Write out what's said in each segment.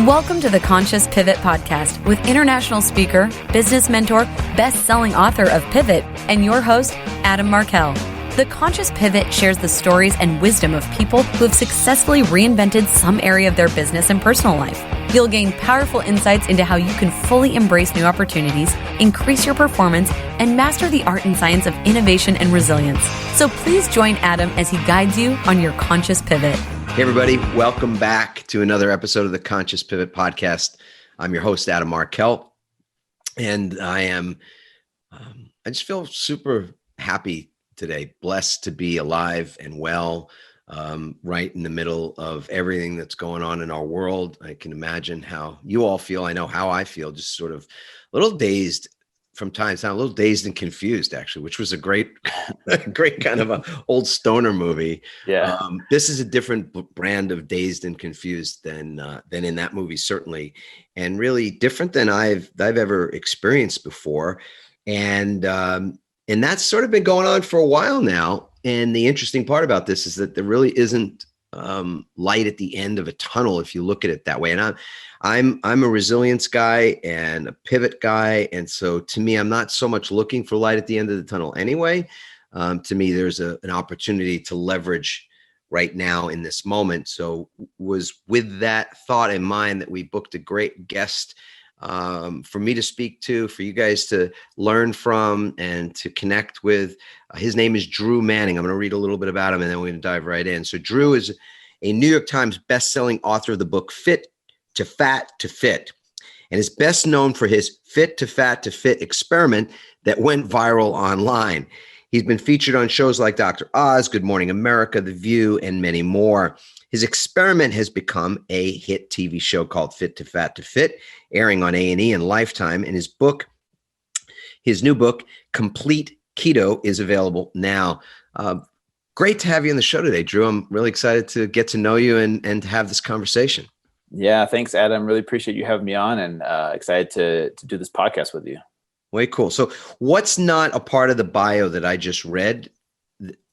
Welcome to the Conscious Pivot Podcast with international speaker, business mentor, best-selling author of Pivot, and your host, Adam Markel. The Conscious Pivot shares the stories and wisdom of people who have successfully reinvented some area of their business and personal life. You'll gain powerful insights into how you can fully embrace new opportunities, increase your performance, and master the art and science of innovation and resilience. So please join Adam as he guides you on your conscious pivot. Hey everybody, welcome back to another episode of the Conscious Pivot Podcast. I'm your host, Adam Markel, and I just feel super happy today, blessed to be alive and well, right in the middle of everything that's going on in our world. I can imagine how you all feel. I know how I feel, just sort of a little dazed from time to time, a little dazed and confused, actually, which was a great kind of a old stoner movie. Yeah. This is a different brand of dazed and confused than in that movie, certainly, and really different than I've ever experienced before. And that's sort of been going on for a while now. And the interesting part about this is that there really isn't light at the end of a tunnel, if you look at it that way. And I'm a resilience guy and a pivot guy. And so to me, I'm not so much looking for light at the end of the tunnel anyway. To me, there's an opportunity to leverage right now in this moment. So was with that thought in mind that we booked a great guest for me to speak to, for you guys to learn from and to connect with. His name is Drew Manning. I'm going to read a little bit about him and then we're going to dive right in. So Drew is a New York Times bestselling author of the book Fit to Fat to Fit, and is best known for his Fit to Fat to Fit experiment that went viral online. He's been featured on shows like Dr. Oz, Good Morning America, The View, and many more. His experiment has become a hit TV show called Fit to Fat to Fit, airing on A&E and Lifetime. And his new book, Complete Keto, is available now. Great to have you on the show today, Drew. I'm really excited to get to know you and to have this conversation. Yeah, thanks, Adam. Really appreciate you having me on, and excited to do this podcast with you. Way cool. So what's not a part of the bio that I just read?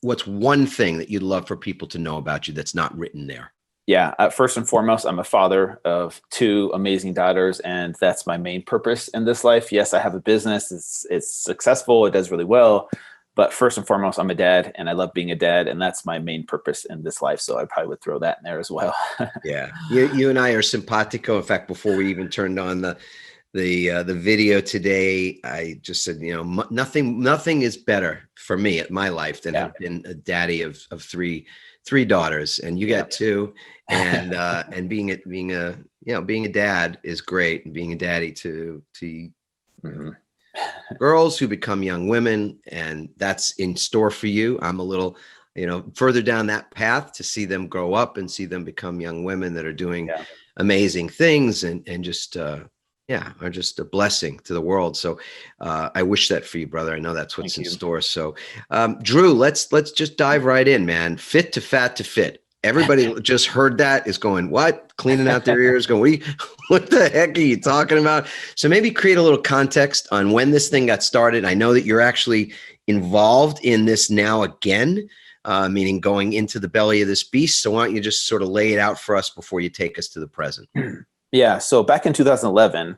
What's one thing that you'd love for people to know about you that's not written there? Yeah, first and foremost, I'm a father of two amazing daughters, and that's my main purpose in this life. Yes, I have a business. It's successful. It does really well. But first and foremost, I'm a dad, and I love being a dad, and that's my main purpose in this life. So I probably would throw that in there as well. Yeah, you and I are simpatico. In fact, before we even turned on the video today, I just said, nothing is better for me at my life than I've been a daddy of three daughters, and you got two, and being a dad is great, and being a daddy to girls who become young women, and that's in store for you. I'm a little, further down that path to see them grow up and see them become young women that are doing amazing things and just are just a blessing to the world. So I wish that for you, brother. I know that's what's in store. So Drew, let's just dive right in, man. Fit to Fat to Fit. Everybody just heard that is going, what? Cleaning out their ears, going, what the heck are you talking about? So maybe create a little context on when this thing got started. I know that you're actually involved in this now again, meaning going into the belly of this beast. So why don't you just sort of lay it out for us before you take us to the present? Yeah. So back in 2011,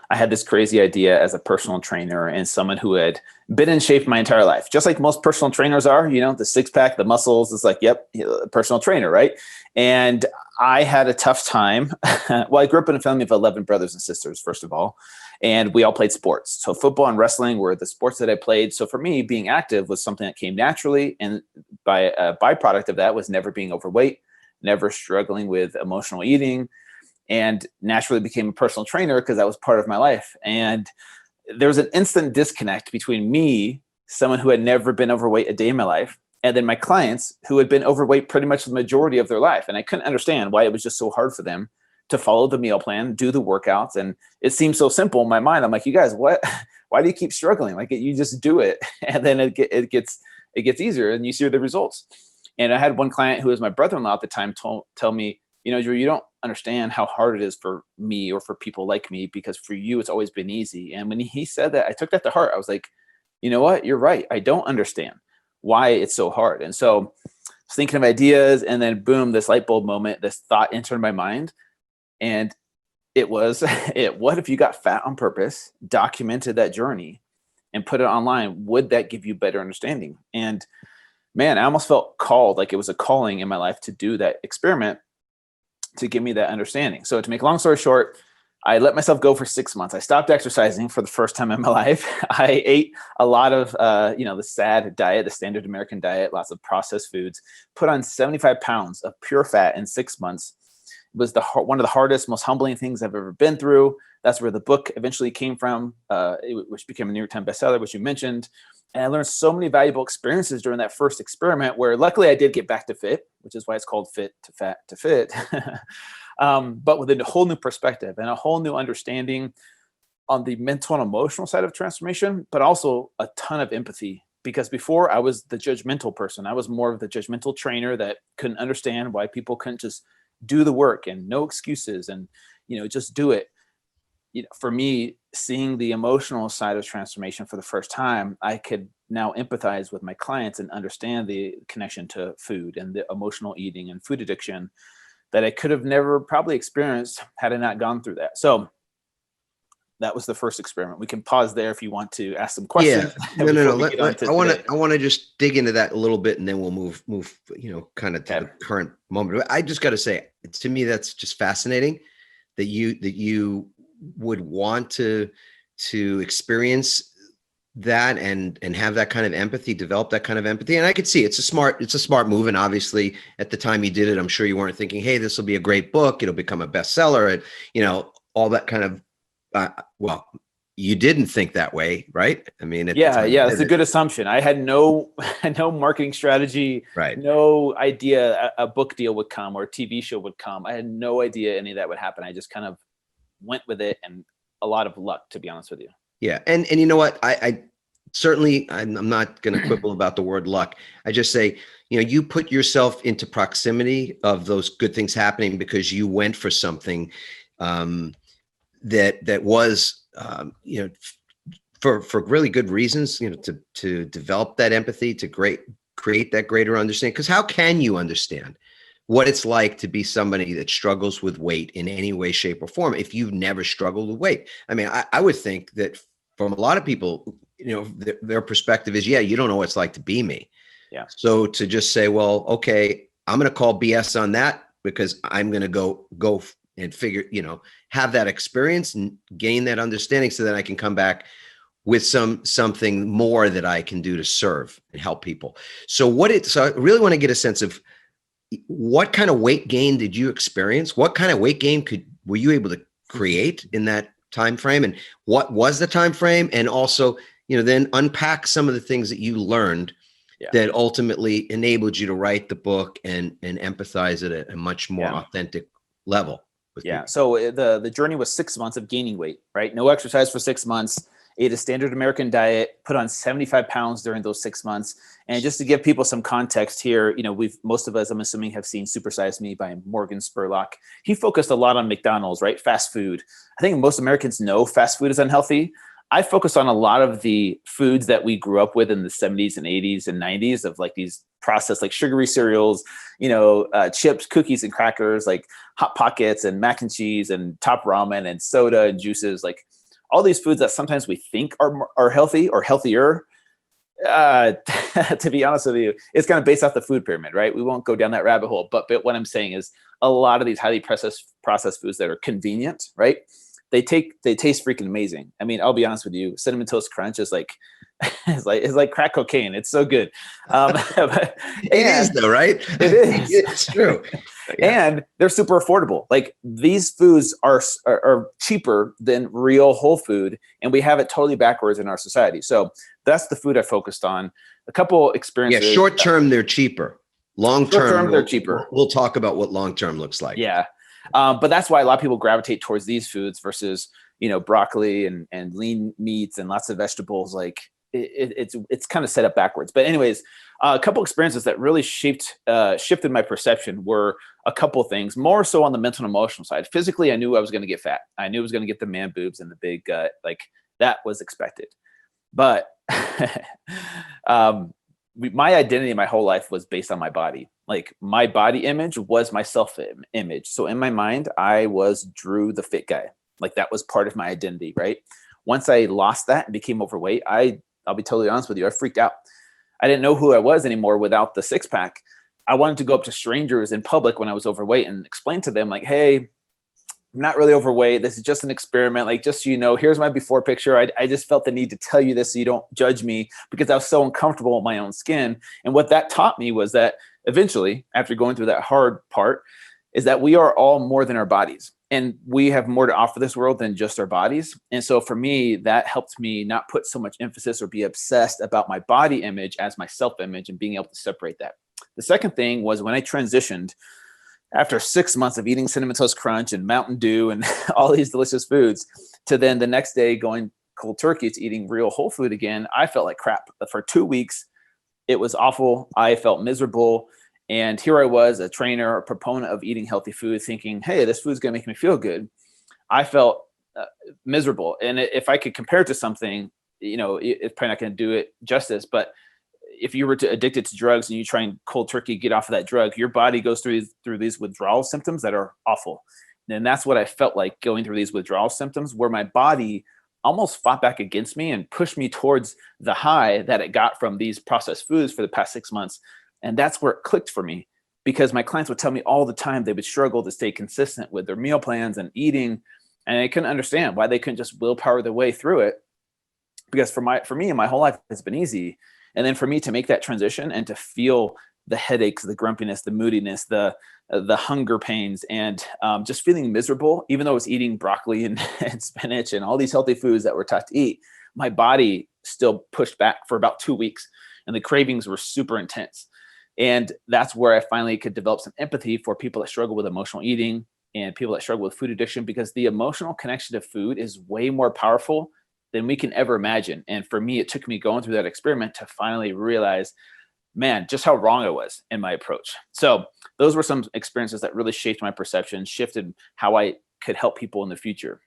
I had this crazy idea as a personal trainer and someone who had been in shape my entire life, just like most personal trainers are, the six pack, the muscles. It's like, yep, personal trainer, right? And I had a tough time. Well, I grew up in a family of 11 brothers and sisters, first of all, and we all played sports. So football and wrestling were the sports that I played. So for me, being active was something that came naturally. And by a byproduct of that was never being overweight, never struggling with emotional eating, and naturally became a personal trainer because that was part of my life. And there was an instant disconnect between me, someone who had never been overweight a day in my life, and then my clients who had been overweight pretty much the majority of their life. And I couldn't understand why it was just so hard for them to follow the meal plan, do the workouts. And it seemed so simple in my mind. I'm like, you guys, what? Why do you keep struggling? Like, you just do it. And then it gets easier and you see the results. And I had one client who was my brother-in-law at the time tell me, Drew, you don't understand how hard it is for me or for people like me, because for you, it's always been easy. And when he said that, I took that to heart. I was like, you know what? You're right. I don't understand why it's so hard. And so I was thinking of ideas, and then boom, this light bulb moment, this thought entered my mind. And it was, what if you got fat on purpose, documented that journey, and put it online? Would that give you better understanding? And man, I almost felt called, like it was a calling in my life to do that experiment to give me that understanding. So to make a long story short, I let myself go for 6 months. I stopped exercising for the first time in my life. I ate a lot of, the SAD diet, the standard American diet, lots of processed foods, put on 75 pounds of pure fat in 6 months. It was one of the hardest, most humbling things I've ever been through. That's where the book eventually came from, which became a New York Times bestseller, which you mentioned. And I learned so many valuable experiences during that first experiment, where luckily I did get back to fit, which is why it's called Fit to Fat to Fit. But with a whole new perspective and a whole new understanding on the mental and emotional side of transformation, but also a ton of empathy. Because before, I was the judgmental person. I was more of the judgmental trainer that couldn't understand why people couldn't just do the work and no excuses and, just do it. For me, seeing the emotional side of transformation for the first time, I could now empathize with my clients and understand the connection to food and the emotional eating and food addiction that I could have never probably experienced had I not gone through that. So that was the first experiment. We can pause there if you want to ask some questions. Yeah, no. I want to just dig into that a little bit, and then we'll move, kind of to the current moment. I just got to say, to me, that's just fascinating that you would want to experience that and have that kind of empathy, develop that kind of empathy. And I could see it's a smart move. And obviously at the time you did it, I'm sure you weren't thinking, hey, this will be a great book, it'll become a bestseller, and all that kind of, well, you didn't think that way, right? I mean, it's a good assumption. I had no marketing strategy, right? No idea a book deal would come or a TV show would come. I had no idea any of that would happen. I just kind of went with it, and a lot of luck, to be honest with you. Yeah. And you know what? I certainly, I'm not going to quibble about the word luck. I just say, you put yourself into proximity of those good things happening because you went for something that was, for really good reasons, to develop that empathy, to create that greater understanding. Because how can you understand what it's like to be somebody that struggles with weight in any way, shape, or form if you've never struggled with weight? I mean, I would think that from a lot of people, their perspective is, yeah, you don't know what it's like to be me. Yeah. So to just say, well, okay, I'm going to call BS on that because I'm going to go and figure, have that experience and gain that understanding so that I can come back with something more that I can do to serve and help people. So I really want to get a sense of what kind of weight gain did you experience? What kind of weight gain were you able to create in that time frame? And what was the time frame? And also, then unpack some of the things that you learned that ultimately enabled you to write the book and empathize at a much more authentic level. Yeah. So the journey was 6 months of gaining weight, right? No exercise for 6 months, ate a standard American diet, put on 75 pounds during those 6 months. And just to give people some context here, most of us, I'm assuming, have seen Super Size Me by Morgan Spurlock. He focused a lot on McDonald's, right? Fast food. I think most Americans know fast food is unhealthy. I focused on a lot of the foods that we grew up with in the 70s and 80s and 90s of like these processed, like sugary cereals, chips, cookies, and crackers, like Hot Pockets and mac and cheese and Top Ramen and soda and juices, like all these foods that sometimes we think are healthy or healthier. To be honest with you, it's kind of based off the food pyramid, right? We won't go down that rabbit hole. But what I'm saying is a lot of these highly processed foods that are convenient, right? They taste freaking amazing. I mean, I'll be honest with you, Cinnamon Toast Crunch is like, it's like crack cocaine. It's so good. It is though, right? It is. It's true. And they're super affordable. Like these foods are cheaper than real whole food. And we have it totally backwards in our society. So that's the food I focused on. A couple experiences. Yeah. Short term, they're cheaper. Long term, they're cheaper. We'll talk about what long term looks like. Yeah. But that's why a lot of people gravitate towards these foods versus, broccoli and lean meats and lots of vegetables. Like it's kind of set up backwards. But anyways, a couple experiences that really shifted my perception were a couple things, more so on the mental and emotional side. Physically, I knew I was going to get fat. I knew I was going to get the man boobs and the big gut. Like that was expected. But my identity my whole life was based on my body. Like my body image was my self image. So in my mind, I was Drew, the fit guy. Like that was part of my identity, right? Once I lost that and became overweight, I'll be totally honest with you, I freaked out. I didn't know who I was anymore without the six pack. I wanted to go up to strangers in public when I was overweight and explain to them like, hey, I'm not really overweight. This is just an experiment. Like, just so you know, here's my before picture. I just felt the need to tell you this so you don't judge me, because I was so uncomfortable with my own skin. And what that taught me was that eventually, after going through that hard part, is that we are all more than our bodies. And we have more to offer this world than just our bodies. And so for me, that helped me not put so much emphasis or be obsessed about my body image as my self-image, and being able to separate that. The second thing was when I transitioned after 6 months of eating Cinnamon Toast Crunch and Mountain Dew and all these delicious foods, to then the next day going cold turkey to eating real whole food again, I felt like crap. For 2 weeks, it was awful. I felt miserable. And here I was, a trainer, a proponent of eating healthy food, thinking, hey, this food's going to make me feel good. I felt miserable. And if I could compare it to something, it's probably not going to do it justice, but if you were addicted to drugs and you try and cold turkey get off of that drug, your body goes through these withdrawal symptoms that are awful. And that's what I felt like going through these withdrawal symptoms, where my body almost fought back against me and pushed me towards the high that it got from these processed foods for the past 6 months. And that's where it clicked for me, because my clients would tell me all the time they would struggle to stay consistent with their meal plans and eating. And I couldn't understand why they couldn't just willpower their way through it. Because for me, my whole life, it's been easy. And then for me to make that transition and to feel the headaches, the grumpiness, the moodiness, the hunger pains, and just feeling miserable, even though I was eating broccoli and spinach and all these healthy foods that we're taught to eat, my body still pushed back for about 2 weeks, and the cravings were super intense. And that's where I finally could develop some empathy for people that struggle with emotional eating and people that struggle with food addiction, because the emotional connection to food is way more powerful than we can ever imagine. And for me, it took me going through that experiment to finally realize, man, just how wrong I was in my approach. So those were some experiences that really shaped my perception, shifted how I could help people in the future.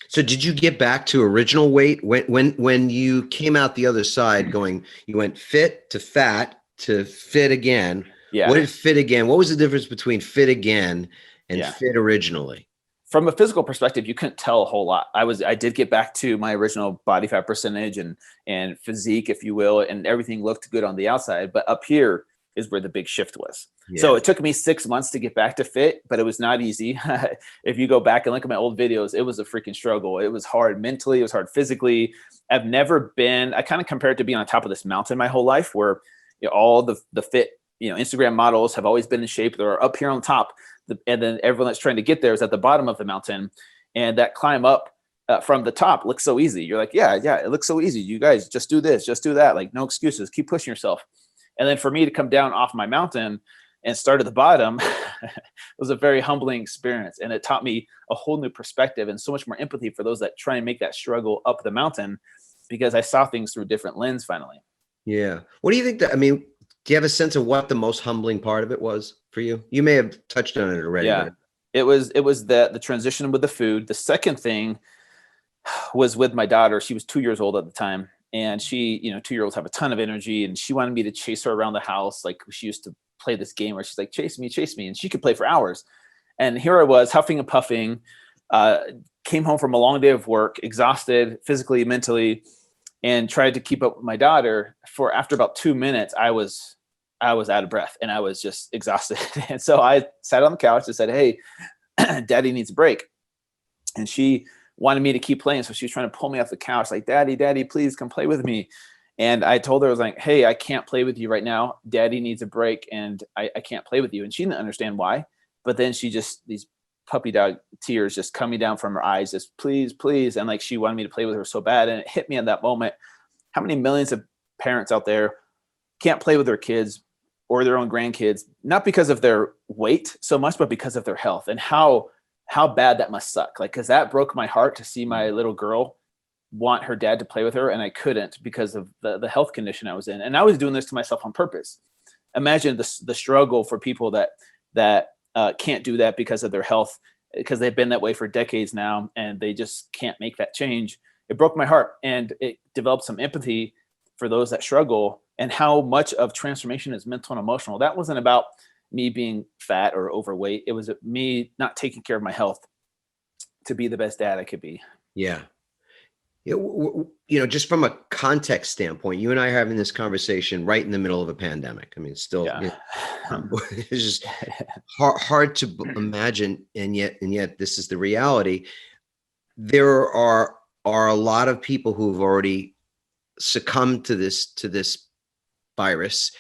So did you get back to original weight when you came out the other side going, you went fit to fat to fit again? Yeah. What did fit again? What was the difference between fit again and fit originally? From a physical perspective, you couldn't tell a whole lot. I did get back to my original body fat percentage and physique, if you will, and everything looked good on the outside. But up here is where the big shift was. Yeah. So it took me 6 months to get back to fit, but it was not easy. If you go back and look at my old videos, it was a freaking struggle. It was hard mentally. It was hard physically. I kind of compare it to being on top of this mountain my whole life, where all the fit, Instagram models have always been in shape. They're up here on top. And then everyone that's trying to get there is at the bottom of the mountain. And that climb up from the top looks so easy. You're like, yeah, it looks so easy. You guys just do this, just do that. Like, no excuses. Keep pushing yourself. And then for me to come down off my mountain and start at the bottom was a very humbling experience. And it taught me a whole new perspective and so much more empathy for those that try and make that struggle up the mountain, because I saw things through a different lens finally. Yeah. What do you think do you have a sense of what the most humbling part of it was for you? You may have touched on it already. Yeah, it was the transition with the food. The second thing was with my daughter. She was 2 years old at the time, and she, 2-year-olds have a ton of energy, and she wanted me to chase her around the house. Like, she used to play this game where she's like, chase me, and she could play for hours. And here I was huffing and puffing, came home from a long day of work, exhausted physically, mentally, and tried to keep up with my daughter. After about 2 minutes, I was out of breath and I was just exhausted. And so I sat on the couch and said, hey, daddy needs a break. And she wanted me to keep playing. So she was trying to pull me off the couch, like, daddy, please come play with me. And I told her, I was like, hey, I can't play with you right now. Daddy needs a break and I can't play with you. And she didn't understand why. But then these puppy dog tears just coming down from her eyes, just please. And like, she wanted me to play with her so bad. And it hit me at that moment. How many millions of parents out there can't play with their kids or their own grandkids, not because of their weight so much, but because of their health, and how bad that must suck. Like, cause that broke my heart to see my little girl want her dad to play with her. And I couldn't because of the health condition I was in. And I was doing this to myself on purpose. Imagine the struggle for people that can't do that because of their health, because they've been that way for decades now and they just can't make that change. It broke my heart, and it developed some empathy for those that struggle and how much of transformation is mental and emotional. That wasn't about me being fat or overweight. It was me not taking care of my health to be the best dad I could be. Yeah. Just from a context standpoint, you and I are having this conversation right in the middle of a pandemic. I mean, it's still, it's just hard to imagine. And yet this is the reality. There are a lot of people who've already succumbed to this virus.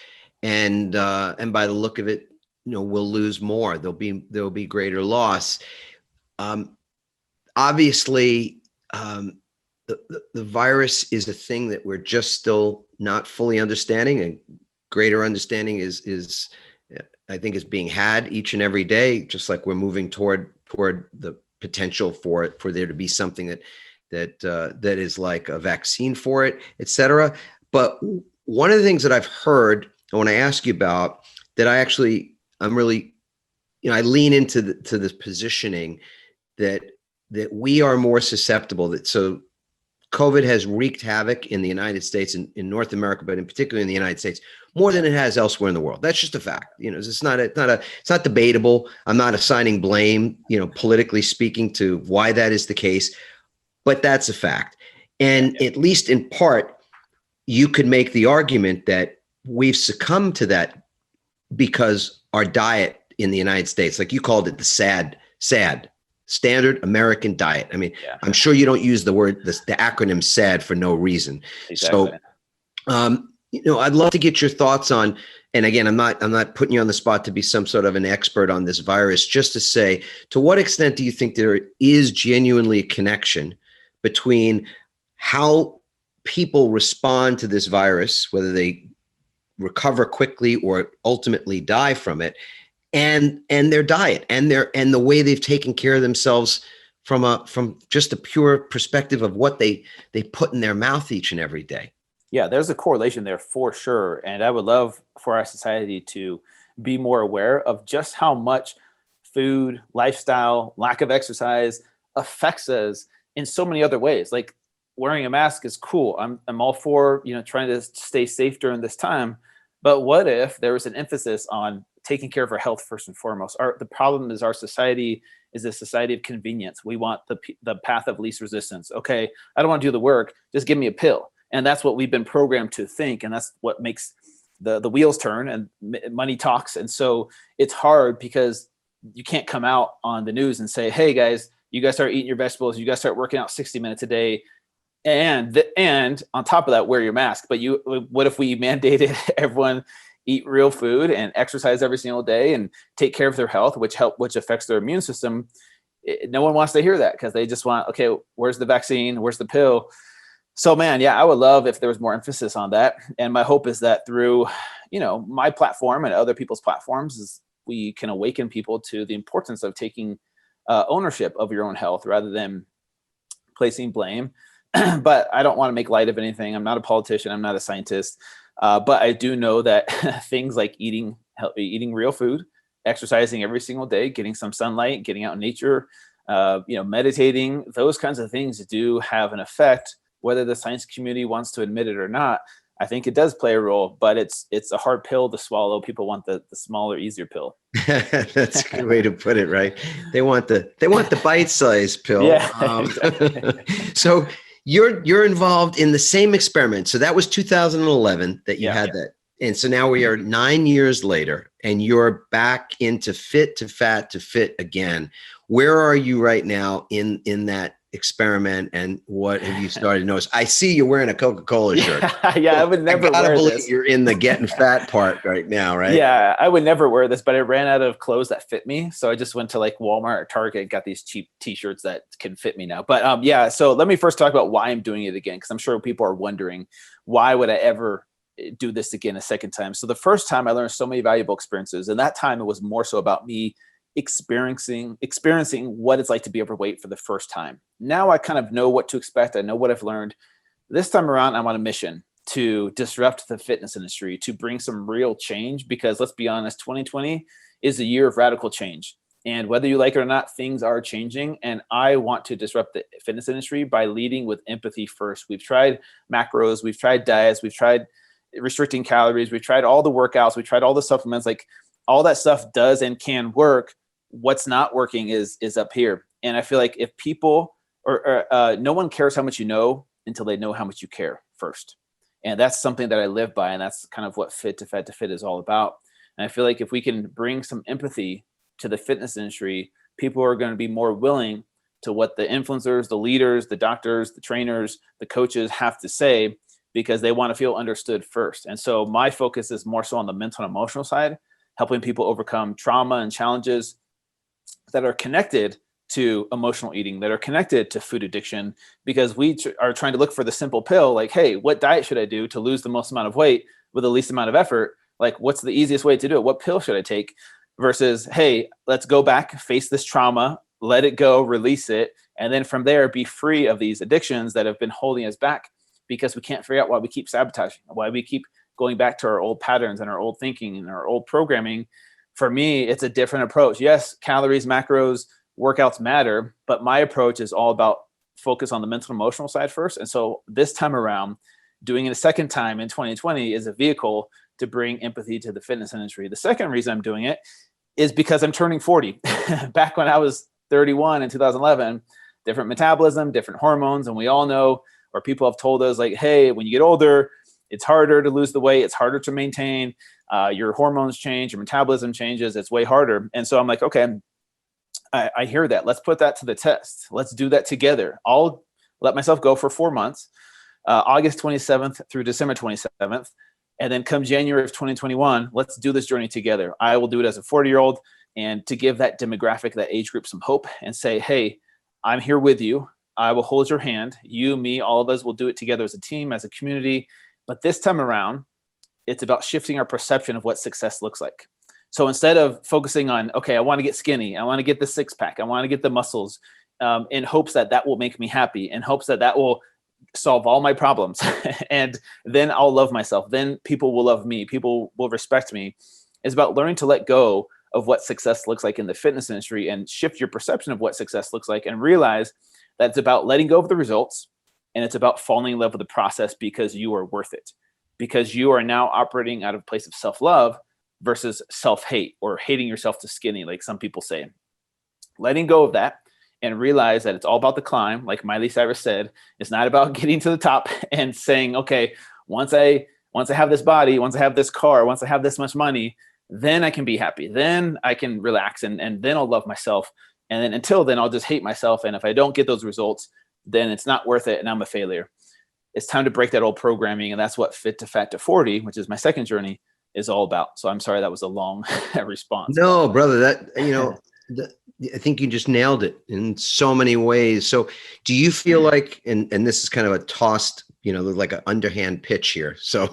And by the look of it, we'll lose more. There'll be greater loss. Obviously, the virus is a thing that we're just still not fully understanding, and greater understanding is I think is being had each and every day, just like we're moving toward the potential for there to be something that is like a vaccine for it, et cetera. But one of the things that I've heard, I want to ask you about, that I'm really, I lean into this positioning that we are more susceptible. So COVID has wreaked havoc in the United States and in North America, but in particular in the United States, more than it has elsewhere in the world. That's just a fact. It's not debatable. I'm not assigning blame, politically speaking, to why that is the case, but that's a fact. And at least in part, you could make the argument that we've succumbed to that because our diet in the United States, like you called it, the SAD, standard American diet. I mean, I'm sure you don't use the acronym SAD for no reason. Exactly. So, I'd love to get your thoughts on, and again, I'm not putting you on the spot to be some sort of an expert on this virus, just to say, to what extent do you think there is genuinely a connection between how people respond to this virus, whether they recover quickly or ultimately die from it, and their diet and the way they've taken care of themselves from just a pure perspective of what they put in their mouth each and every day? Yeah, there's a correlation there for sure. And I would love for our society to be more aware of just how much food, lifestyle, lack of exercise affects us in so many other ways. Like, wearing a mask is cool. I'm all for, trying to stay safe during this time. But what if there was an emphasis on taking care of our health first and foremost? The problem is our society is a society of convenience. We want the path of least resistance. Okay, I don't want to do the work. Just give me a pill. And that's what we've been programmed to think. And that's what makes the wheels turn and money talks. And so it's hard because you can't come out on the news and say, hey guys, you guys start eating your vegetables. You guys start working out 60 minutes a day. And on top of that, wear your mask. But what if we mandated everyone eat real food and exercise every single day and take care of their health, which affects their immune system? No one wants to hear that because they just want, okay, where's the vaccine? Where's the pill? So man, I would love if there was more emphasis on that. And my hope is that through, my platform and other people's platforms, is we can awaken people to the importance of taking ownership of your own health rather than placing blame. But I don't want to make light of anything. I'm not a politician. I'm not a scientist. But I do know that things like eating real food, exercising every single day, getting some sunlight, getting out in nature, meditating, those kinds of things do have an effect, whether the science community wants to admit it or not. I think it does play a role, but it's a hard pill to swallow. People want the smaller, easier pill. That's a good way to put it, right? They want the bite-sized pill. Yeah. Exactly. So you're involved in the same experiment. So that was 2011 that you had that. And so now we are 9 years later and you're back into Fit to Fat to Fit again. Where are you right now in that experiment, and what have you started to notice? I see you're wearing a Coca-Cola shirt. I would never I gotta wear believe this. You're in the getting fat part right now, right? Yeah, I would never wear this, but I ran out of clothes that fit me. So I just went to like Walmart or Target and got these cheap t-shirts that can fit me now. But so let me first talk about why I'm doing it again, because I'm sure people are wondering, why would I ever do this again a second time? So the first time I learned so many valuable experiences, and that time it was more so about me experiencing what it's like to be overweight for the first time. Now I kind of know what to expect. I know what I've learned. This time around, I'm on a mission to disrupt the fitness industry, to bring some real change, because let's be honest, 2020 is a year of radical change. And whether you like it or not, things are changing. And I want to disrupt the fitness industry by leading with empathy first. We've tried macros, we've tried diets, we've tried restricting calories. We tried all the workouts. We tried all the supplements. Like all that stuff does and can work. What's not working is up here. And I feel like if people no one cares how much you know until they know how much you care first. And that's something that I live by. And that's kind of what Fit to Fat to Fit is all about. And I feel like if we can bring some empathy to the fitness industry, people are going to be more willing to what the influencers, the leaders, the doctors, the trainers, the coaches have to say, because they want to feel understood first. And so my focus is more so on the mental and emotional side, helping people overcome trauma and challenges that are connected to emotional eating, that are connected to food addiction, because we are trying to look for the simple pill. Like, hey, what diet should I do to lose the most amount of weight with the least amount of effort? Like, what's the easiest way to do it? What pill should I take? Versus, hey, let's go back, face this trauma, let it go, release it. And then from there, be free of these addictions that have been holding us back, because we can't figure out why we keep sabotaging, why we keep going back to our old patterns and our old thinking and our old programming. For me, it's a different approach. Yes, calories, macros, workouts matter, but my approach is all about focus on the mental and emotional side first. And so this time around, doing it a second time in 2020 is a vehicle to bring empathy to the fitness industry. The second reason I'm doing it is because I'm turning 40. Back when I was 31 in 2011, different metabolism, different hormones. And we all know, or people have told us, like, hey, when you get older, it's harder to lose the weight. It's harder to maintain. Your hormones change, your metabolism changes. It's way harder. And so I'm like, okay, I hear that. Let's put that to the test. Let's do that together. I'll let myself go for 4 months, August 27th through December 27th. And then come January of 2021, let's do this journey together. I will do it as a 40-year-old, and to give that demographic, that age group, some hope and say, hey, I'm here with you. I will hold your hand. You, me, all of us will do it together as a team, as a community. But this time around, it's about shifting our perception of what success looks like. So instead of focusing on, okay, I want to get skinny, I want to get the six pack, I want to get the muscles, in hopes that that will make me happy, in hopes that that will solve all my problems. And then I'll love myself. Then people will love me. People will respect me. It's about learning to let go of what success looks like in the fitness industry and shift your perception of what success looks like, and realize that it's about letting go of the results, and it's about falling in love with the process, because you are worth it, because you are now operating out of a place of self-love versus self-hate, or hating yourself to skinny, like some people say. Letting go of that and realize that it's all about the climb. Like Miley Cyrus said, it's not about getting to the top and saying, okay, once I have this body, once I have this car, once I have this much money, then I can be happy. Then I can relax, and then I'll love myself. And then until then, I'll just hate myself. And if I don't get those results, then it's not worth it, and I'm a failure. It's time to break that old programming. And that's what Fit to Fat to 40, which is my second journey, is all about. So I'm sorry that was a long response. No, brother, I think you just nailed it in so many ways. So do you feel like, and this is kind of a tossed, like an underhand pitch here. So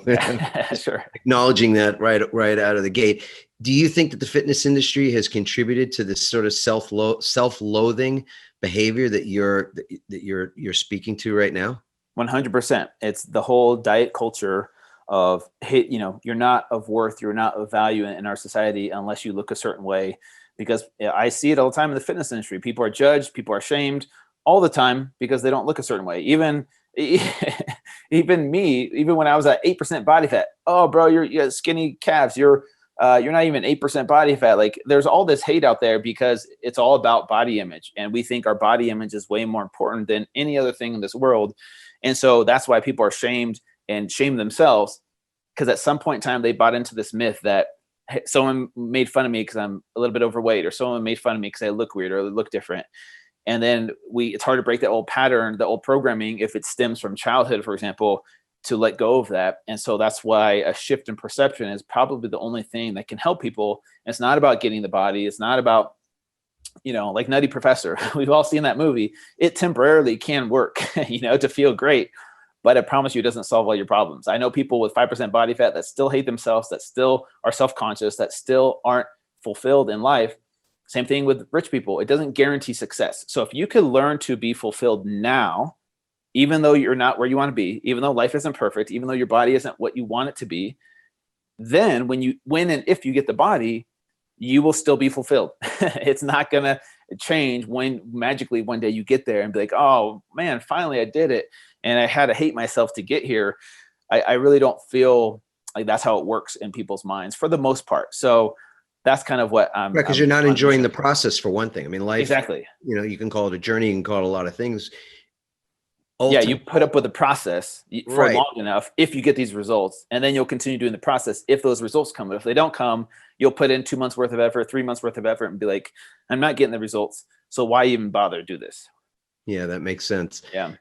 sure. Acknowledging that right out of the gate. Do you think that the fitness industry has contributed to this sort of self-loathing behavior that you're speaking to right now? 100%. It's the whole diet culture of hate. You're not of worth, you're not of value in our society unless you look a certain way. Because I see it all the time in the fitness industry. People are judged, people are shamed all the time because they don't look a certain way. Even me, even when I was at 8% body fat, oh bro, you have skinny calves, you're not even 8% body fat. Like, there's all this hate out there because it's all about body image, and we think our body image is way more important than any other thing in this world. And so that's why people are shamed and shame themselves, because at some point in time they bought into this myth that someone made fun of me because I'm a little bit overweight, or someone made fun of me because I look weird or look different. And then it's hard to break that old pattern, the old programming, if it stems from childhood, for example, to let go of that. And so that's why a shift in perception is probably the only thing that can help people. And it's not about getting the body. It's not about, like Nutty Professor. We've all seen that movie. It temporarily can work, to feel great. But I promise you, it doesn't solve all your problems. I know people with 5% body fat that still hate themselves, that still are self-conscious, that still aren't fulfilled in life. Same thing with rich people. It doesn't guarantee success. So if you could learn to be fulfilled now, even though you're not where you want to be, even though life isn't perfect, even though your body isn't what you want it to be, then when and if you get the body, you will still be fulfilled. It's not going to change when magically one day you get there and be like, oh man, finally I did it. And I had to hate myself to get here. I really don't feel Like that's how it works in people's minds for the most part. So that's kind of what I'm. Right, because you're not enjoying the process for one thing. I mean, life. Exactly. You can call it a journey. You can call it a lot of things. Yeah, you put up with the process for Right. long enough if you get these results, and then you'll continue doing the process if those results come. But if they don't come, you'll put in 2 months worth of effort, 3 months worth of effort, and be like, I'm not getting the results. So why even bother to do this? Yeah, that makes sense. Yeah.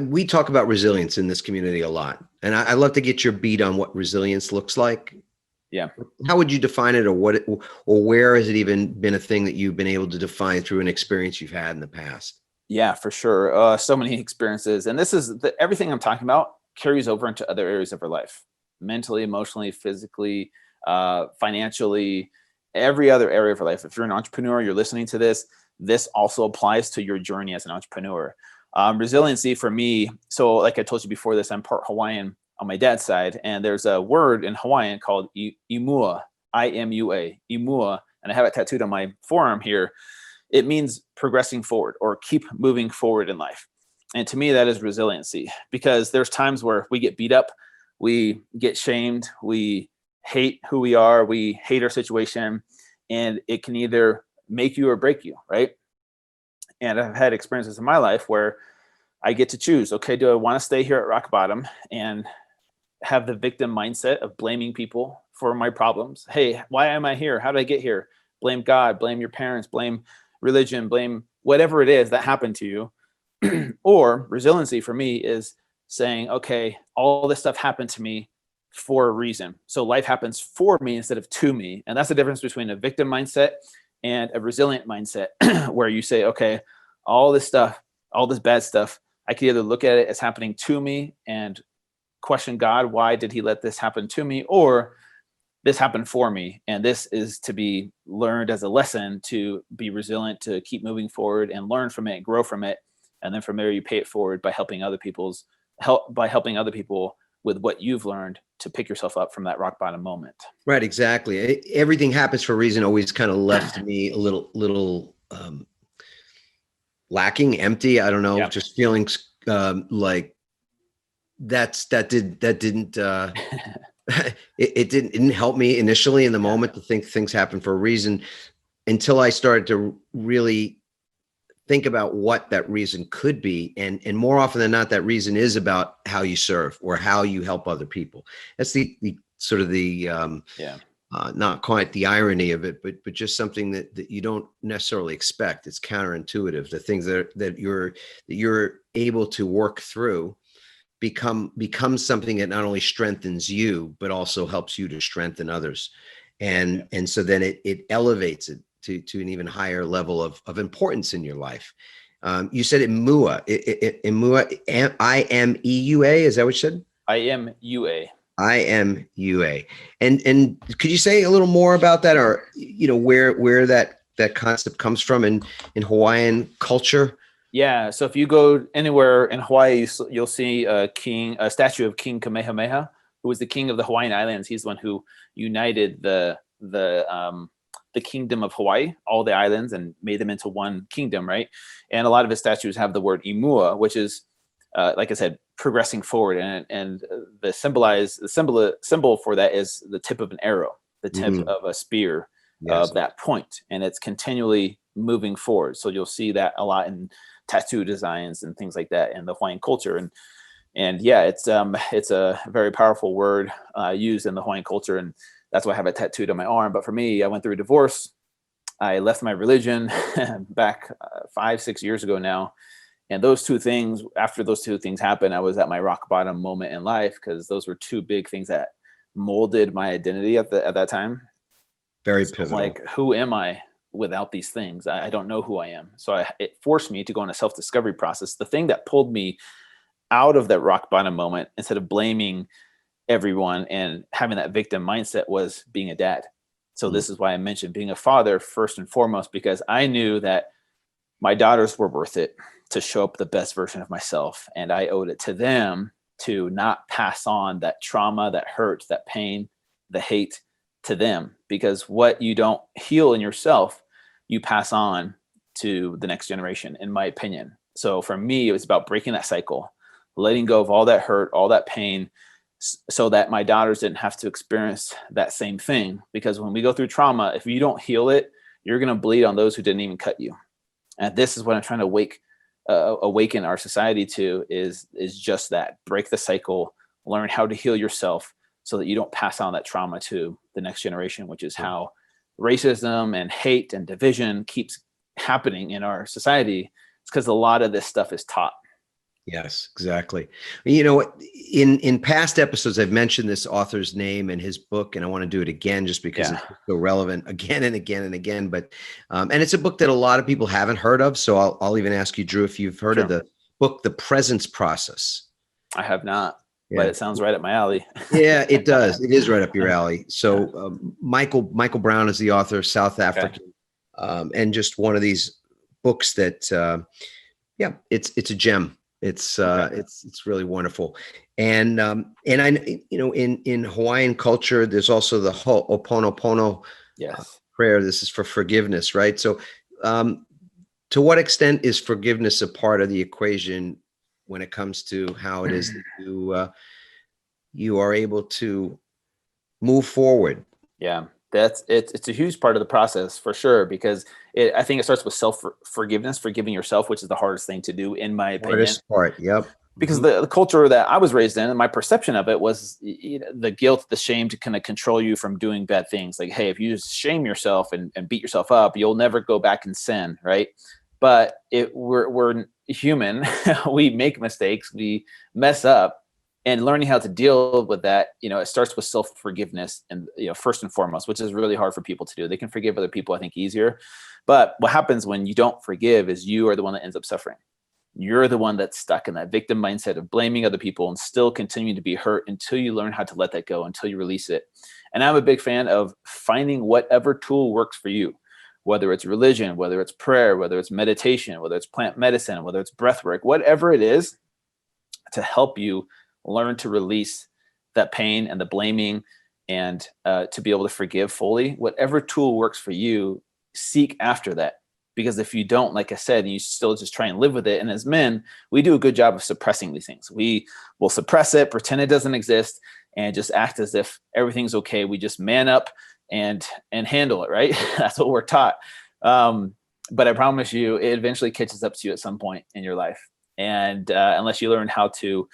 We talk about resilience in this community a lot, and I love to get your beat on what resilience looks like. Yeah. How would you define it, or where has it even been a thing that you've been able to define through an experience you've had in the past? Yeah, for sure. So many experiences. And this is everything I'm talking about carries over into other areas of our life, mentally, emotionally, physically, financially, every other area of our life. If you're an entrepreneur, you're listening to this, this also applies to your journey as an entrepreneur. Resiliency for me. So like I told you before this, I'm part Hawaiian on my dad's side. And there's a word in Hawaiian called imua, I-M-U-A, imua. And I have it tattooed on my forearm here. It means progressing forward or keep moving forward in life. And to me, that is resiliency, because there's times where we get beat up, we get shamed, we hate who we are, we hate our situation, and it can either make you or break you, right? And I've had experiences in my life where I get to choose, okay, do I want to stay here at rock bottom and have the victim mindset of blaming people for my problems? Hey, why am I here? How did I get here? Blame God, blame your parents, blame religion, blame whatever it is that happened to you. Or resiliency for me is saying, okay, all this stuff happened to me for a reason. So life happens for me instead of to me. And that's the difference between a victim mindset and a resilient mindset, where you say, okay, all this stuff, all this bad stuff, I could either look at it as happening to me and question God, why did he let this happen to me? Or this happened for me, and this is to be learned as a lesson to be resilient, to keep moving forward and learn from it, grow from it. And then from there, you pay it forward by helping other people with what you've learned to pick yourself up from that rock bottom moment. Right, exactly. Everything happens for a reason always kind of left me a little lacking, empty. I don't know, just feeling like that didn't it didn't help me initially in the moment to think things happen for a reason, until I started to really think about what that reason could be. And more often than not, that reason is about how you serve or how you help other people. That's the sort of the, not quite the irony of it, but just something that you don't necessarily expect. It's counterintuitive. The things that you're able to work through becomes something that not only strengthens you, but also helps you to strengthen others. And so then it elevates it to an even higher level of importance in your life. You said Imua, I-M-E-U-A, is that what you said? I-M-U-A. I-M-U-A. And could you say a little more about that, or, where that concept comes from in Hawaiian culture? Yeah. So if you go anywhere in Hawaii, you'll see a statue of King Kamehameha, who was the king of the Hawaiian Islands. He's the one who united the kingdom of Hawaii, all the islands, and made them into one kingdom, right? And a lot of his statues have the word imua, which is, like I said, progressing forward. And the symbol for that is the tip of an arrow, the tip of a spear, of that point, and it's continually moving forward. So you'll see that a lot in tattoo designs and things like that in the Hawaiian culture. And yeah, it's a very powerful word used in the Hawaiian culture, and that's why I have it tattooed on my arm. But for me, I went through a divorce. I left my religion back 5-6 years ago now. And after those two things happened, I was at my rock bottom moment in life, because those were two big things that molded my identity at that time. Very so pivotal. Like, who am I without these things? I don't know who I am. So it forced me to go on a self-discovery process. The thing that pulled me out of that rock bottom moment, instead of blaming everyone and having that victim mindset, was being a dad. So this is why I mentioned being a father first and foremost, because I knew that my daughters were worth it to show up the best version of myself. And I owed it to them to not pass on that trauma, that hurt, that pain, the hate to them, because what you don't heal in yourself, you pass on to the next generation, in my opinion. So for me, it was about breaking that cycle, letting go of all that hurt, all that pain, so that my daughters didn't have to experience that same thing. Because when we go through trauma, if you don't heal it, you're going to bleed on those who didn't even cut you. And this is what I'm trying to awaken our society to is just that. Break the cycle, learn how to heal yourself so that you don't pass on that trauma to the next generation, which is how racism and hate and division keeps happening in our society. It's because a lot of this stuff is taught. Yes, exactly. You know what? In past episodes, I've mentioned this author's name and his book, and I want to do it again just because it's so relevant again and again and again. But and it's a book that a lot of people haven't heard of. So I'll even ask you, Drew, if you've heard of the book, The Presence Process. I have not, but it sounds right up my alley. Yeah, it does. It is right up your alley. So Michael Brown is the author, South African, and just one of these books that, it's a gem. It's really wonderful. And I, in Hawaiian culture, there's also the Ho'oponopono prayer. This is for forgiveness, right? So to what extent is forgiveness a part of the equation when it comes to how it is that you are able to move forward? Yeah, it's a huge part of the process for sure, because I think it starts with forgiveness, forgiving yourself, which is the hardest thing to do, in my opinion. Hardest part, yep. Because the culture that I was raised in, and my perception of it was the guilt, the shame to kind of control you from doing bad things. Like, hey, if you just shame yourself and beat yourself up, you'll never go back and sin, right? But we're human. We make mistakes. We mess up. And learning how to deal with that, it starts with self-forgiveness, and first and foremost, which is really hard for people to do. They can forgive other people, I think, easier. But what happens when you don't forgive is you are the one that ends up suffering. You're the one that's stuck in that victim mindset of blaming other people and still continuing to be hurt until you learn how to let that go, until you release it. And I'm a big fan of finding whatever tool works for you, whether it's religion, whether it's prayer, whether it's meditation, whether it's plant medicine, whether it's breath work, whatever it is, to help you learn to release that pain and the blaming, and to be able to forgive fully. Whatever tool works for you, seek after that. Because if you don't, like I said, and you still just try and live with it, and as men, we do a good job of suppressing these things. We will suppress it, pretend it doesn't exist, and just act as if everything's okay. We just man up and handle it, right? That's what we're taught. But I promise you, it eventually catches up to you at some point in your life. And unless you learn how to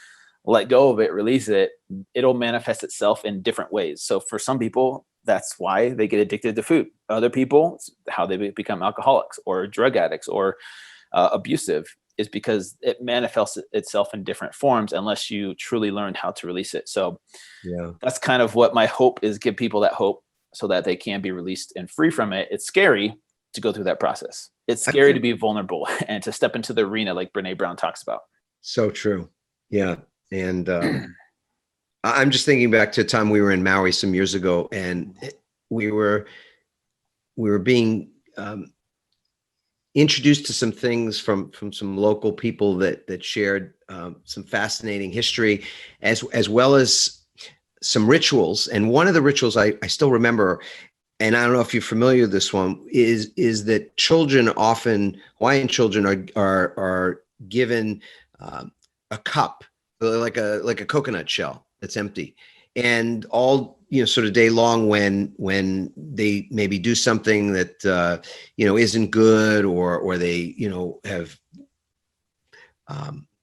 let go of it, release it, it'll manifest itself in different ways. So for some people, that's why they get addicted to food. Other people, how they become alcoholics or drug addicts or abusive, is because it manifests itself in different forms unless you truly learn how to release it. So that's kind of what my hope is, give people that hope so that they can be released and free from it. It's scary to go through that process. It's scary to be vulnerable and to step into the arena like Brene Brown talks about. So true. Yeah. And I'm just thinking back to a time we were in Maui some years ago, and we were being introduced to some things from some local people that shared some fascinating history, as well as some rituals. And one of the rituals I still remember, and I don't know if you're familiar with this one, is that children often, Hawaiian children are given a cup, like a coconut shell that's empty, and all sort of day long when they maybe do something that isn't good, or they have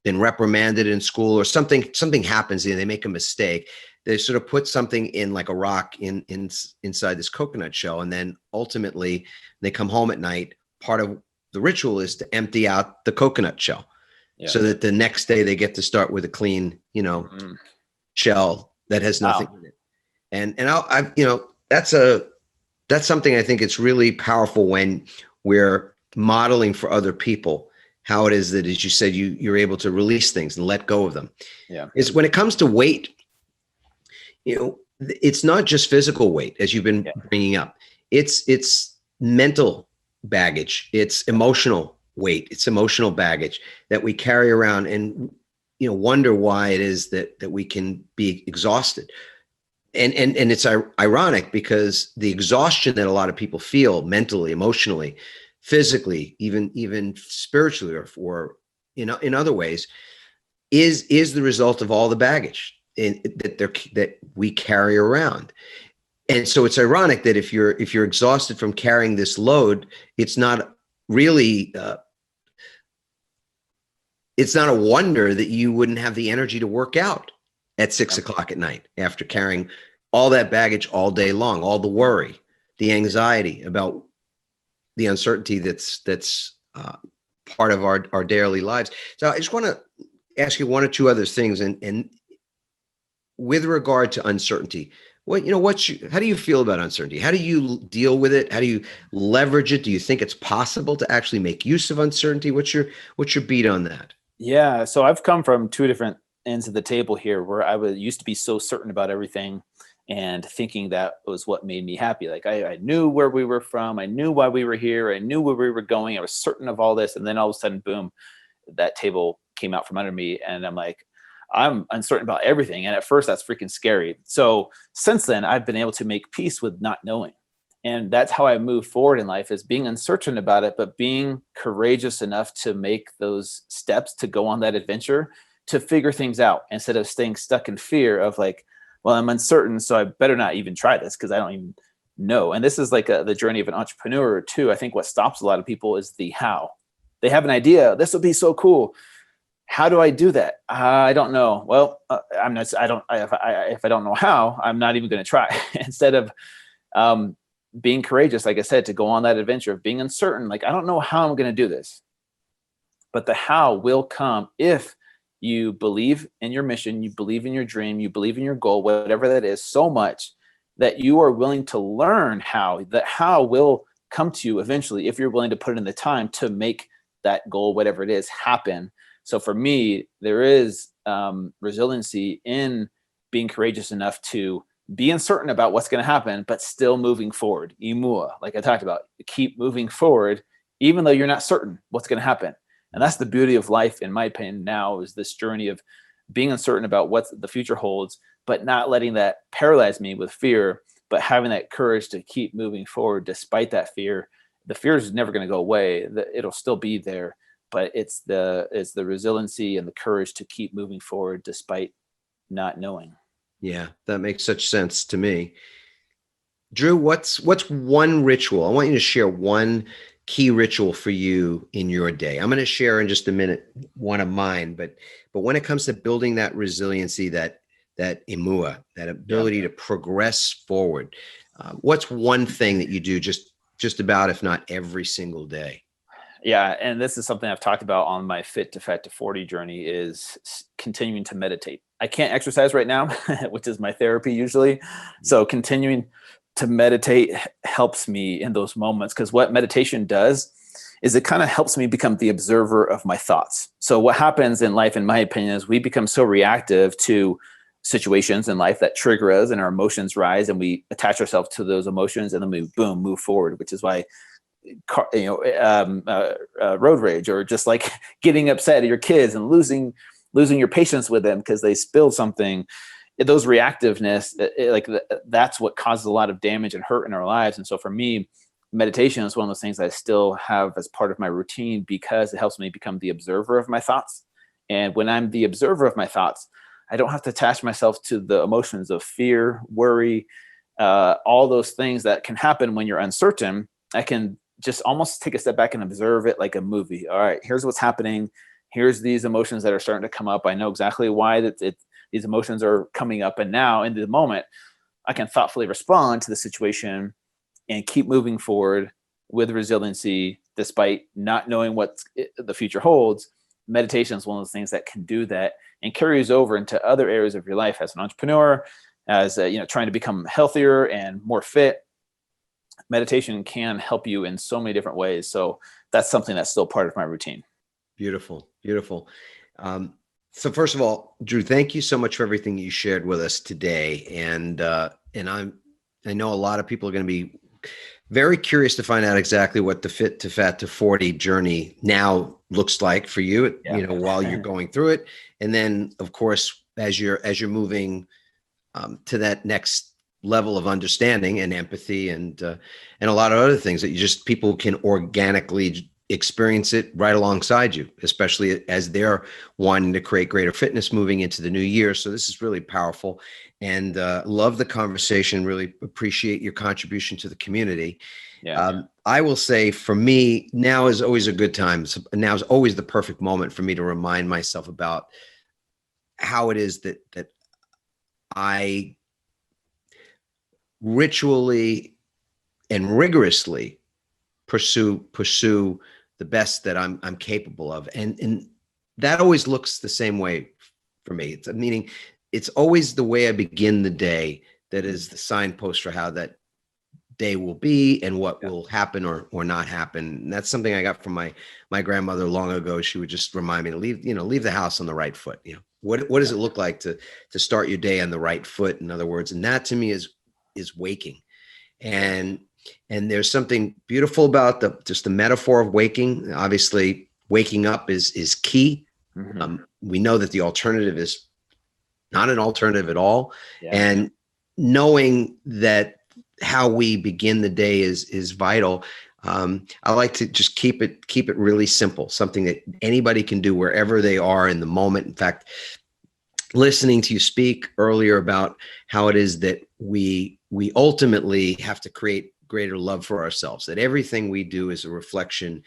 been reprimanded in school, or something happens and they make a mistake, they sort of put something in, like a rock inside this coconut shell, and then ultimately they come home at night. Part of the ritual is to empty out the coconut shell. So that the next day they get to start with a clean, shell that has nothing in it. And that's something I think it's really powerful when we're modeling for other people how it is that, as you said, you're able to release things and let go of them. Yeah. Is when it comes to weight, it's not just physical weight, as you've been bringing up. It's mental baggage. It's emotional weight. It's emotional baggage that we carry around, and wonder why it is that we can be exhausted. And it's ironic, because the exhaustion that a lot of people feel mentally, emotionally, physically, even spiritually, or in other ways, is the result of all the baggage that we carry around. And so it's ironic that if you're exhausted from carrying this load, it's not really it's not a wonder that you wouldn't have the energy to work out at 6 o'clock at night after carrying all that baggage all day long, all the worry, the anxiety about the uncertainty that's part of our daily lives. So I just want to ask you one or two other things, and with regard to uncertainty, how do you feel about uncertainty? How do you deal with it? How do you leverage it? Do you think it's possible to actually make use of uncertainty? What's your beat on that? Yeah. So I've come from two different ends of the table here, where I used to be so certain about everything and thinking that was what made me happy. Like I knew where we were from. I knew why we were here. I knew where we were going. I was certain of all this. And then all of a sudden, boom, that table came out from under me. And I'm like, I'm uncertain about everything. And at first that's freaking scary. So since then, I've been able to make peace with not knowing. And that's how I move forward in life, is being uncertain about it, but being courageous enough to make those steps to go on that adventure, to figure things out, instead of staying stuck in fear of like, well, I'm uncertain, so I better not even try this because I don't even know. And this is like the journey of an entrepreneur too. I think what stops a lot of people is the how. They have an idea. This would be so cool. How do I do that? I don't know. Well, if I don't know how, I'm not even going to try. Instead of being courageous, like I said, to go on that adventure of being uncertain, like, I don't know how I'm going to do this, but the how will come if you believe in your mission, you believe in your dream, you believe in your goal, whatever that is, so much that you are willing to learn how. That how will come to you eventually if you're willing to put in the time to make that goal, whatever it is, happen. So for me, there is resiliency in being courageous enough to be uncertain about what's going to happen, but still moving forward. Imua, like I talked about, keep moving forward, even though you're not certain what's going to happen. And that's the beauty of life, in my opinion, now, is this journey of being uncertain about what the future holds, but not letting that paralyze me with fear, but having that courage to keep moving forward despite that fear. The fear is never going to go away. It'll still be there, but it's the resiliency and the courage to keep moving forward despite not knowing. Yeah, that makes such sense to me. Drew, what's one ritual? I want you to share one key ritual for you in your day. I'm going to share in just a minute one of mine, but when it comes to building that resiliency, that imua, that ability to progress forward, what's one thing that you do just about, if not every single day? Yeah, and this is something I've talked about on my Fit to Fat to 40 journey, is continuing to meditate. I can't exercise right now, which is my therapy usually. So continuing to meditate helps me in those moments, because what meditation does is it kind of helps me become the observer of my thoughts. So what happens in life, in my opinion, is we become so reactive to situations in life that trigger us, and our emotions rise, and we attach ourselves to those emotions, and then we move forward, which is why road rage, or just like getting upset at your kids and losing your patience with them because they spilled something. Those reactiveness, that's what causes a lot of damage and hurt in our lives. And so for me, meditation is one of those things I still have as part of my routine, because it helps me become the observer of my thoughts. And when I'm the observer of my thoughts, I don't have to attach myself to the emotions of fear, worry, all those things that can happen when you're uncertain. I can just almost take a step back and observe it like a movie. All right, here's what's happening. Here's these emotions that are starting to come up. I know exactly why these emotions are coming up. And now in the moment, I can thoughtfully respond to the situation and keep moving forward with resiliency, despite not knowing what the future holds. Meditation is one of those things that can do that and carries over into other areas of your life as an entrepreneur, as trying to become healthier and more fit. Meditation can help you in so many different ways. So that's something that's still part of my routine. Beautiful. So first of all, Drew, thank you so much for everything you shared with us today. And I know a lot of people are going to be very curious to find out exactly what the Fit to Fat to 40 journey now looks like for you, while you're going through it. And then, of course, as you're moving to that next level of understanding and empathy and a lot of other things that people can organically experience it right alongside you, especially as they're wanting to create greater fitness moving into the new year. So this is really powerful, and love the conversation. Really appreciate your contribution to the community. I will say for me, now is always a good time. So now is always the perfect moment for me to remind myself about how it is that I ritually and rigorously pursue the best that I'm capable of. And that always looks the same way for me. It's meaning it's always the way I begin the day that is the signpost for how that day will be and what will happen or not happen. And that's something I got from my grandmother long ago. She would just remind me to leave the house on the right foot. What does it look like to start your day on the right foot, in other words? And that to me is waking. And there's something beautiful about just the metaphor of waking. Obviously, waking up is key. Mm-hmm. We know that the alternative is not an alternative at all. And knowing that how we begin the day is vital. I like to just keep it really simple, something that anybody can do wherever they are in the moment. In fact, listening to you speak earlier about how it is that we ultimately have to create greater love for ourselves, that everything we do is a reflection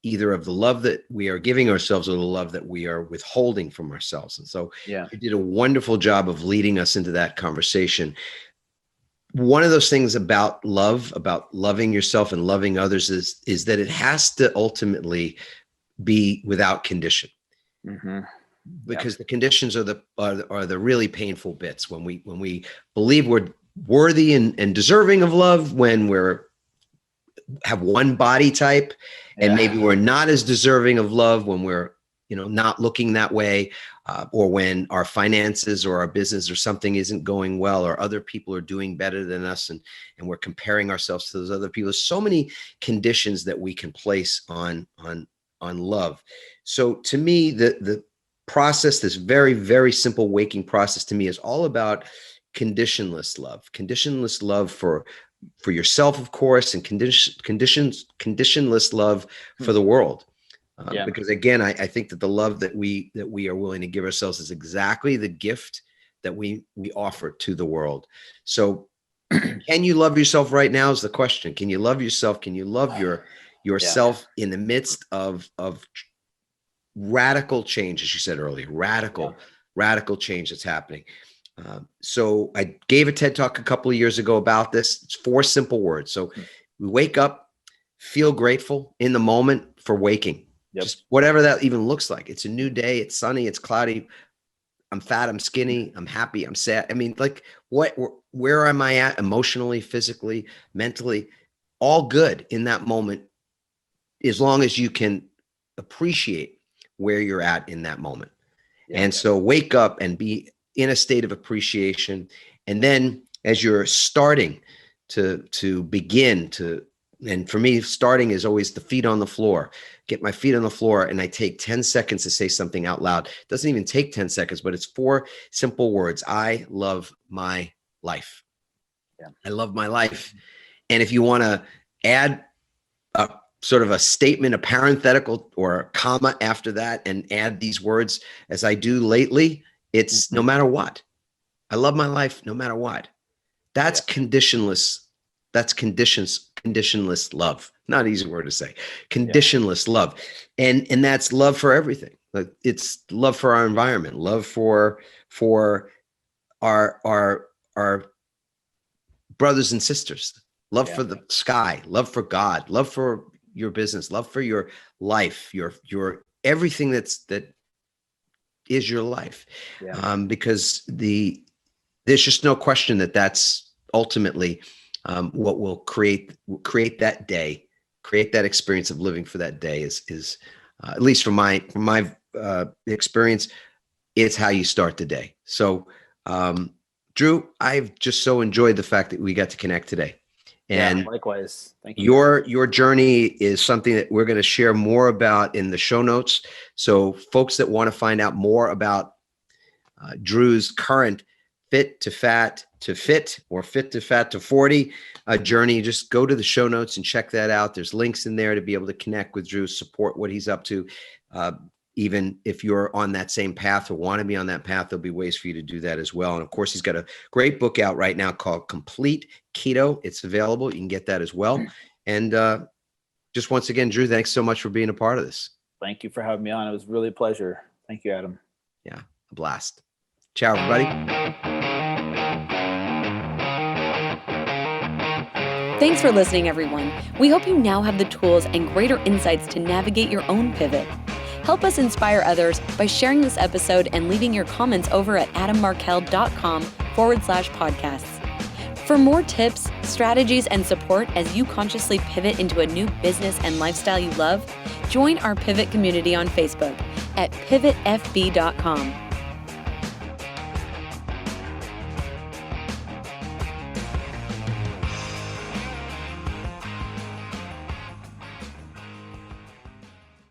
either of the love that we are giving ourselves or the love that we are withholding from ourselves. And so you did a wonderful job of leading us into that conversation. One of those things about love, about loving yourself and loving others is that it has to ultimately be without condition. Mm-hmm. Because the conditions are the really painful bits when we believe we're worthy and deserving of love, when have one body type, and maybe we're not as deserving of love when we're not looking that way, or when our finances or our business or something isn't going well, or other people are doing better than us, and we're comparing ourselves to those other people. There's so many conditions that we can place on love. So to me, the process, this very, very simple waking process, to me is all about conditionless love for yourself, of course, and conditionless love for the world. Because again, I think that the love that we are willing to give ourselves is exactly the gift that we offer to the world. So can you love yourself right now is the question. Can you love yourself? Can you love yourself in the midst of radical change, as you said earlier, radical change that's happening? So I gave a TED Talk a couple of years ago about this. It's 4 simple words. So we wake up, feel grateful in the moment for waking. Just whatever that even looks like. It's a new day. It's sunny. It's cloudy. I'm fat. I'm skinny. I'm happy. I'm sad. I mean, like where am I at emotionally, physically, mentally? All good in that moment, as long as you can appreciate where you're at in that moment. And so wake up and be in a state of appreciation. And then as you're starting to begin to, and for me, starting is always the feet on the floor. Get my feet on the floor, and I take 10 seconds to say something out loud. It doesn't even take 10 seconds, but it's 4 simple words. I love my life. I love my life. And if you want to add a sort of a statement, a parenthetical or a comma after that, and add these words, as I do lately, it's no matter what. I love my life no matter what. That's conditionless. That's conditionless love. Not an easy word to say. Conditionless love. And that's love for everything. It's love for our environment, love for our brothers and sisters, love for the sky, love for God, love for your business, love for your life, your everything that is your life. Because there's just no question that's ultimately what will create that day, create that experience of living for that day is at least from my experience, it's how you start the day. So, Drew, I've just so enjoyed the fact that we got to connect today. And likewise. Thank you. Your journey is something that we're going to share more about in the show notes. So folks that want to find out more about Drew's current Fit to Fat to Fit or Fit to Fat to 40 journey, just go to the show notes and check that out. There's links in there to be able to connect with Drew, support what he's up to. Even if you're on that same path or want to be on that path, there'll be ways for you to do that as well. And of course, he's got a great book out right now called Complete Keto. It's available. You can get that as well. And just once again, Drew, thanks so much for being a part of this. Thank you for having me on. It was really a pleasure. Thank you, Adam. Yeah, a blast. Ciao, everybody. Thanks for listening, everyone. We hope you now have the tools and greater insights to navigate your own pivot. Help us inspire others by sharing this episode and leaving your comments over at adammarkel.com/podcasts. For more tips, strategies, and support as you consciously pivot into a new business and lifestyle you love, join our Pivot community on Facebook at pivotfb.com.